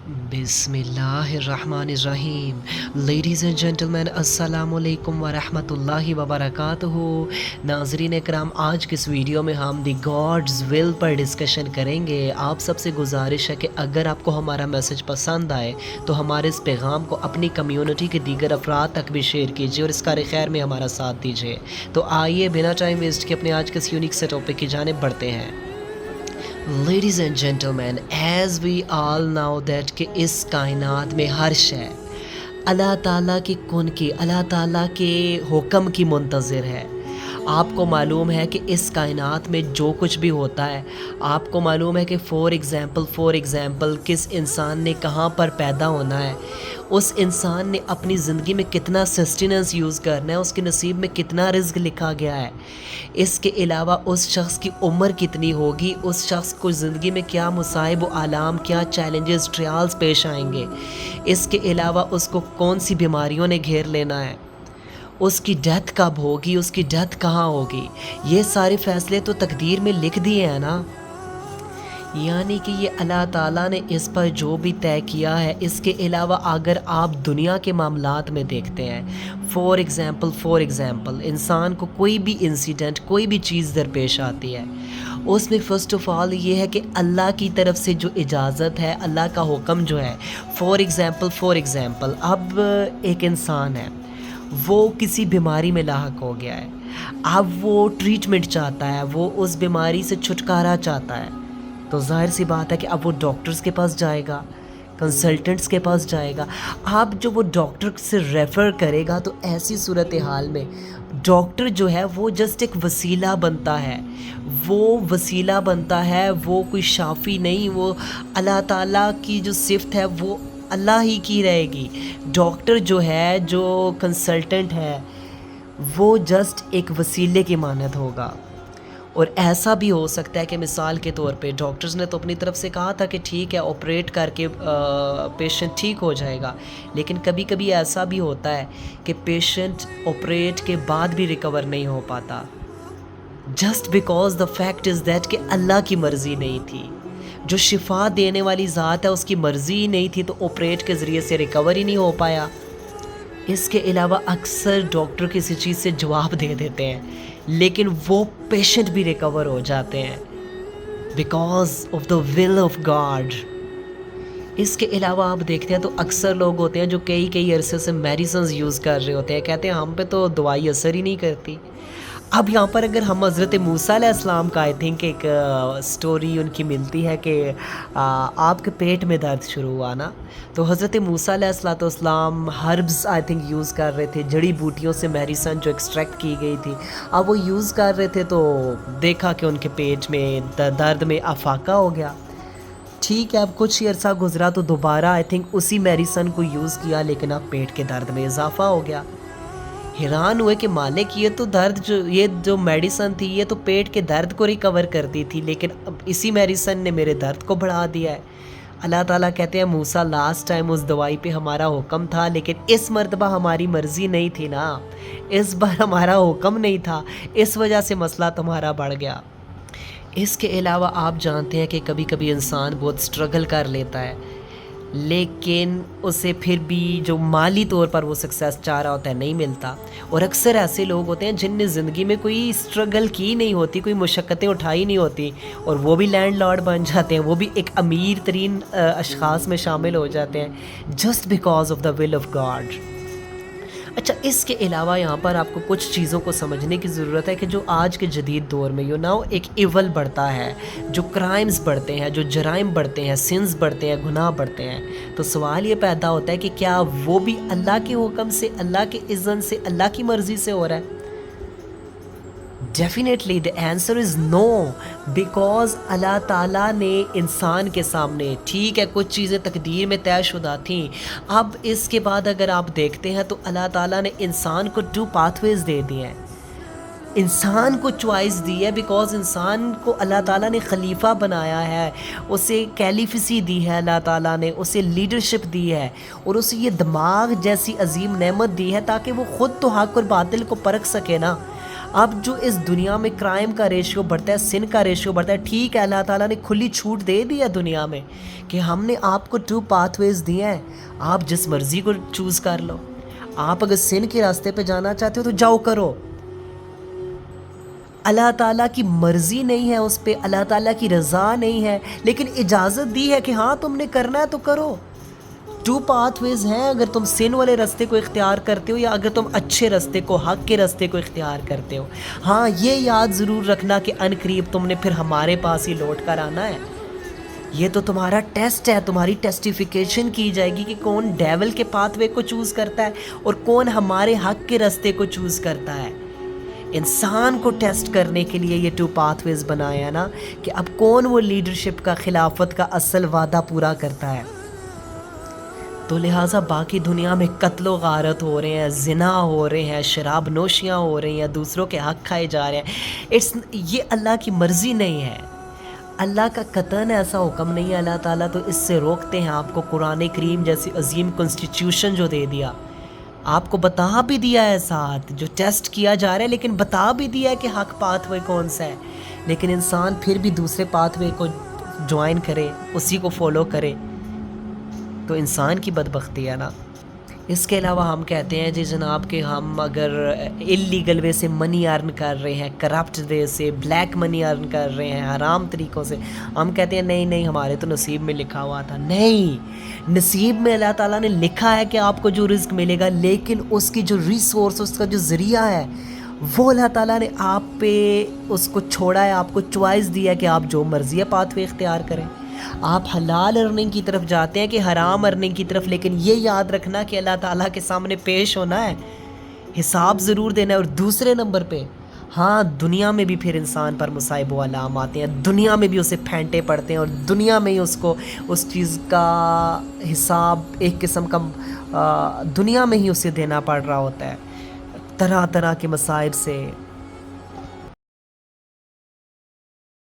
बिस्मिल्लाहिर्रहमानिर्रहीम। Ladies and gentleman, अस्सलामु अलैकुम वरहमतुल्लाहि वबरकातुहू। नाज़रीन इकराम, आज की इस वीडियो में हम दी गॉड्स विल पर डिस्कशन करेंगे। आप सबसे गुजारिश है कि अगर आपको हमारा मैसेज पसंद आए तो हमारे इस पैगाम को अपनी कम्युनिटी के दीगर अफराद तक भी शेयर कीजिए और इस कार खैर में हमारा साथ दीजिए। तो आइए बिना टाइम वेस्ट के अपने आज के इस यूनिक से टॉपिक की जानिब बढ़ते हैं। Ladies and gentlemen, as we all know that कि इस कायनात में हर शय अल्लाह ताला की कुन की, अल्लाह ताला के हुक्म की मुंतज़िर है। आपको मालूम है कि इस कायनात में जो कुछ भी होता है, आपको मालूम है कि फॉर एग्ज़ाम्पल किस इंसान ने कहाँ पर पैदा होना है, उस इंसान ने अपनी ज़िंदगी में कितना सस्टेनेंस यूज़ करना है, उसके नसीब में कितना रिज़्क लिखा गया है। इसके अलावा उस शख्स की उम्र कितनी होगी, उस शख्स को ज़िंदगी में क्या मुसाइब व आलाम, क्या चैलेंजेस ट्रायल्स पेश आएंगे। इसके अलावा उसको कौन सी बीमारियों ने घेर लेना है, उसकी डेथ कब होगी, उसकी डेथ कहाँ होगी। ये सारे फ़ैसले तो तकदीर में लिख दिए हैं ना। यानी कि ये अल्लाह ताला ने इस पर जो भी तय किया है। इसके अलावा अगर आप दुनिया के मामलात में देखते हैं, फॉर एग्ज़ाम्पल इंसान को कोई भी इंसिडेंट, कोई भी चीज़ दरपेश आती है, उसमें फ़र्स्ट ऑफ़ ऑल ये है कि अल्लाह की तरफ से जो इजाज़त है, अल्लाह का हुक्म जो है। फॉर एग्ज़ाम्पल अब एक इंसान है, वो किसी बीमारी में लाहक हो गया है, अब वो ट्रीटमेंट चाहता है, वो उस बीमारी से छुटकारा चाहता है। तो ज़ाहिर सी बात है कि अब वो डॉक्टर्स के पास जाएगा, कंसल्टेंट्स के पास जाएगा। अब जो वो डॉक्टर से रेफ़र करेगा, तो ऐसी सूरत हाल में डॉक्टर जो है वो जस्ट एक वसीला बनता है। वो कोई शाफ़ी नहीं। वो अल्लाह ताला की जो सिफ़त है वो अल्लाह ही की रहेगी। डॉक्टर जो है, जो कंसल्टेंट है, वो जस्ट एक वसीले की मानद होगा। और ऐसा भी हो सकता है कि मिसाल के तौर पे डॉक्टर्स ने तो अपनी तरफ से कहा था कि ठीक है, ऑपरेट करके पेशेंट ठीक हो जाएगा, लेकिन कभी कभी ऐसा भी होता है कि पेशेंट ऑपरेट के बाद भी रिकवर नहीं हो पाता, just because the fact is that कि अल्लाह की मर्ज़ी नहीं थी। जो शिफा देने वाली ज़ात है उसकी मर्ज़ी ही नहीं थी, तो ऑपरेट के ज़रिए से रिकवर ही नहीं हो पाया। इसके अलावा अक्सर डॉक्टर किसी चीज़ से जवाब दे देते हैं, लेकिन वो पेशेंट भी रिकवर हो जाते हैं because of the will of God. इसके अलावा आप देखते हैं तो अक्सर लोग होते हैं जो कई अरसे से मेडिसिन यूज़ कर रहे होते हैं, कहते हैं हम पे तो दवाई असर ही नहीं करती। अब यहाँ पर अगर हम हज़रत मूसा अलैहिस्सलाम का आई थिंक एक स्टोरी उनकी मिलती है कि आपके पेट में दर्द शुरू हुआ ना, तो हज़रत मूसा अलैहिस्सलाम हर्ब्स आई थिंक यूज़ कर रहे थे, जड़ी बूटियों से मेडिसिन जो एक्सट्रैक्ट की गई थी, अब वो यूज़ कर रहे थे, तो देखा कि उनके पेट में दर्द में अफाका हो गया। ठीक है, अब कुछ ही अरसा गुजरा तो दोबारा आई थिंक उसी मेडिसिन को यूज़ किया, लेकिन अब पेट के दर्द में इजाफा हो गया। हैरान हुए कि मालिक ये जो मेडिसिन थी ये तो पेट के दर्द को रिकवर करती थी, लेकिन अब इसी मेडिसिन ने मेरे दर्द को बढ़ा दिया है। अल्लाह ताला कहते हैं मूसा, लास्ट टाइम उस दवाई पे हमारा हुक्म था, लेकिन इस मर्तबा हमारी मर्ज़ी नहीं थी ना, इस बार हमारा हुक्म नहीं था, इस वजह से मसला तुम्हारा बढ़ गया। इसके अलावा आप जानते हैं कि कभी कभी इंसान बहुत स्ट्रगल कर लेता है, लेकिन उसे फिर भी जो माली तौर पर वो सक्सेस चाह रहा होता है नहीं मिलता। और अक्सर ऐसे लोग होते हैं जिनने ज़िंदगी में कोई स्ट्रगल की नहीं होती, कोई मुशक्क़तें उठाई नहीं होती, और वो भी लैंडलॉर्ड बन जाते हैं, वो भी एक अमीर तरीन अशख़ास में शामिल हो जाते हैं, just because of the will of God. अच्छा, इसके अलावा यहाँ पर आपको कुछ चीज़ों को समझने की ज़रूरत है कि जो आज के जदीद दौर में एक इवल बढ़ता है, जो क्राइम्स बढ़ते हैं, जो जराइम बढ़ते हैं, सिंस बढ़ते हैं, गुनाह बढ़ते हैं, तो सवाल ये पैदा होता है कि क्या वो भी अल्लाह के हुक्म से, अल्लाह के इज़्ज़न से, अल्लाह की मर्ज़ी से हो रहा है? Definitely the answer is no, because Allah ताला ने इंसान के सामने, ठीक है, कुछ चीज़ें तकदीर में तयशुदा थी। अब इसके बाद अगर आप देखते हैं तो अल्लाह ताला ने इंसान को 2 पाथवेज़ दे दिए हैं, इंसान को चॉइस दी है, बिकॉज इंसान को अल्लाह ताला ने खलीफा बनाया है, उसे कैलिफिसी दी है अल्लाह ताला ने, उसे लीडरशिप दी है, और उसे ये दिमाग जैसी अजीम नेमत दी है ताकि वो ख़ुद तो हक़ और बातिल को परख सके ना। اب جو اس دنیا میں کرائم کا ریشیو بڑھتا ہے، سن کا ریشیو بڑھتا ہے، ٹھیک ہے اللہ تعالیٰ نے کھلی چھوٹ دے دی ہے دنیا میں کہ ہم نے آپ کو 2 پاتھ ویز دیے ہیں، آپ جس مرضی کو چوز کر لو. آپ اگر سن کے راستے پہ جانا چاہتے ہو تو جاؤ کرو. اللہ تعالیٰ کی مرضی نہیں ہے اس پہ، اللہ تعالیٰ کی رضا نہیں ہے، لیکن اجازت دی ہے کہ ہاں تم نے کرنا ہے تو کرو. 2 پاتھ ویز ہیں، اگر تم سن والے راستے کو اختیار کرتے ہو یا اگر تم اچھے راستے کو، حق کے راستے کو اختیار کرتے ہو. ہاں یہ یاد ضرور رکھنا کہ ان قریب تم نے پھر ہمارے پاس ہی لوٹ کر آنا ہے. یہ تو تمہارا ٹیسٹ ہے، تمہاری ٹیسٹیفیکیشن کی جائے گی کہ کون ڈیول کے پاتھ وے کو چوز کرتا ہے اور کون ہمارے حق کے راستے کو چوز کرتا ہے. انسان کو ٹیسٹ کرنے کے لیے یہ 2 پاتھ ویز بنایا نا کہ اب کون وہ لیڈرشپ کا، خلافت کا اصل وعدہ پورا کرتا ہے. تو لہٰذا باقی دنیا میں قتل و غارت ہو رہے ہیں، زنا ہو رہے ہیں، شراب نوشیاں ہو رہی ہیں، دوسروں کے حق کھائے جا رہے ہیں، یہ اللہ کی مرضی نہیں ہے. اللہ کا قطعاً ایسا حکم نہیں ہے. اللہ تعالیٰ تو اس سے روکتے ہیں آپ کو. قرآن کریم جیسی عظیم کنسٹیٹیوشن جو دے دیا، آپ کو بتا بھی دیا ہے، ساتھ جو ٹیسٹ کیا جا رہا ہے لیکن بتا بھی دیا ہے کہ حق پاتھ وے کون سا ہے، لیکن انسان پھر بھی دوسرے پاتھ وے کو جوائن کرے، اسی کو فالو کرے، تو انسان کی بدبختی ہے نا. اس کے علاوہ ہم کہتے ہیں جی جناب کہ ہم اگر اللیگل وے سے منی ارن کر رہے ہیں، کرپٹ وے سے، بلیک منی ارن کر رہے ہیں، حرام طریقوں سے، ہم کہتے ہیں نہیں نہیں ہمارے تو نصیب میں لکھا ہوا تھا. نہیں، نصیب میں اللہ تعالیٰ نے لکھا ہے کہ آپ کو جو رزق ملے گا، لیکن اس کی جو ریسورس، اس کا جو ذریعہ ہے، وہ اللہ تعالیٰ نے آپ پہ اس کو چھوڑا ہے، آپ کو چوائس دیا ہے کہ آپ جو مرضی پاتھ وے اختیار کریں. آپ حلال ارننگ کی طرف جاتے ہیں کہ حرام ارننگ کی طرف، لیکن یہ یاد رکھنا کہ اللہ تعالیٰ کے سامنے پیش ہونا ہے، حساب ضرور دینا ہے. اور دوسرے نمبر پہ ہاں دنیا میں بھی پھر انسان پر مصائب و آلام آتے ہیں، دنیا میں بھی اسے پھینٹے پڑتے ہیں اور دنیا میں ہی اس کو اس چیز کا حساب ایک قسم کا دنیا میں ہی اسے دینا پڑ رہا ہوتا ہے. طرح طرح کے مصائب سے